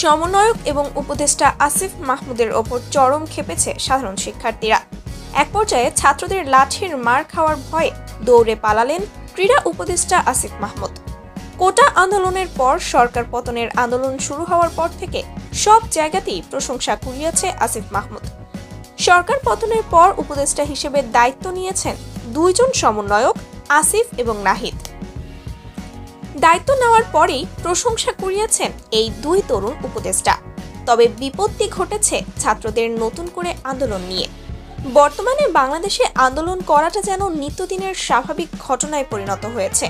সমন্বয়ক এবং উপদেষ্টা আসিফ মাহমুদের ওপর চরম ক্ষেপেছে সাধারণ শিক্ষার্থীরা। এক পর্যায়ে ছাত্রদের লাঠির মার খাওয়ার ভয়ে দৌড়ে পালালেন ক্রীড়া উপদেষ্টা আসিফ মাহমুদ। কোটা আন্দোলনের পর সরকার পতনের আন্দোলন শুরু হওয়ার পর থেকে সব জায়গাতেই প্রশংসা কুড়িয়েছে আসিফ মাহমুদ। সরকার পতনের পর উপদেষ্টা হিসেবে দায়িত্ব নিয়েছেন দুইজন সমন্বয়ক, আসিফ এবং নাহিদ। দায়িত্ব নেওয়ার পরেই প্রশংসা কুড়িয়েছেন এই দুই তরুণ উপদেষ্টা। তবে বিপত্তি ঘটেছে ছাত্রদের নতুন করে আন্দোলন নিয়ে। বর্তমানে বাংলাদেশে আন্দোলন করাটা যেন নিত্যদিনের স্বাভাবিক ঘটনায় পরিণত হয়েছে।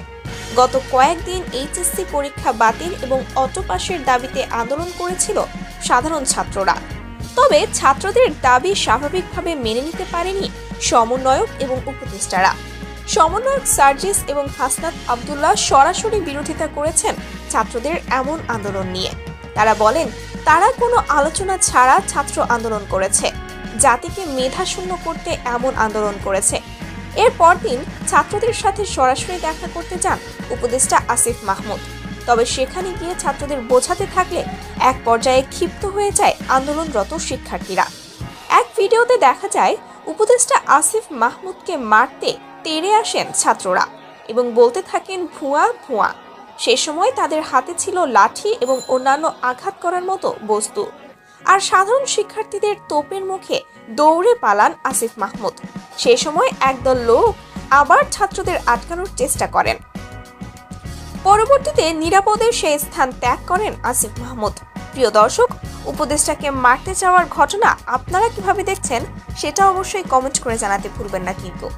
গত কয়েকদিন এইচএসসি পরীক্ষা বাতিল এবং অটো পাসের দাবিতে আন্দোলন করেছিল সাধারণ ছাত্ররা। তবে ছাত্রদের দাবি স্বাভাবিকভাবে মেনে নিতে পারেনি সমন্বয়ক এবং উপদেষ্টারা। সমন্বয়ক সার্জিস এবং হাসনাত আব্দুল্লাহ সরাসরি বিরোধিতা করেছেন ছাত্রদের এমন আন্দোলন নিয়ে। তারা বলেন, তারা কোনো আলোচনা ছাড়া ছাত্র আন্দোলন করেছে, জাতিকে মেধাশূন্য করতে এমন আন্দোলন করেছে। এর পরদিন ছাত্রদের সাথে সরাসরি দেখা করতে যান উপদেষ্টা আসিফ মাহমুদ। তবে সেখানে গিয়ে ছাত্রদের বোঝাতে থাকলে এক পর্যায়ে ক্ষিপ্ত হয়ে যায় আন্দোলনরত শিক্ষার্থীরা। এক ভিডিওতে দেখা যায় উপদেষ্টা আসিফ মাহমুদকে মারতে তেড়ে আসেন ছাত্ররা এবং বলতে থাকেন ভুয়া ভুয়া। সে সময় তাদের হাতে ছিল লাঠি এবং অন্যান্য আঘাত করার মতো বস্তু। আর সাধারণ শিক্ষার্থীদের তোপের মুখে দৌড়ে পালান আসিফ মাহমুদ। সে সময় একদল লোক আবার ছাত্রদের আটকানোর চেষ্টা করেন। পরবর্তীতে নিরাপদে সেই স্থান ত্যাগ করেন আসিফ মাহমুদ। প্রিয় দর্শক, উপদেষ্টাকে মারতে যাওয়ার ঘটনা আপনারা কিভাবে দেখছেন সেটা অবশ্যই কমেন্ট করে জানাতে ভুলবেন না কিন্তু।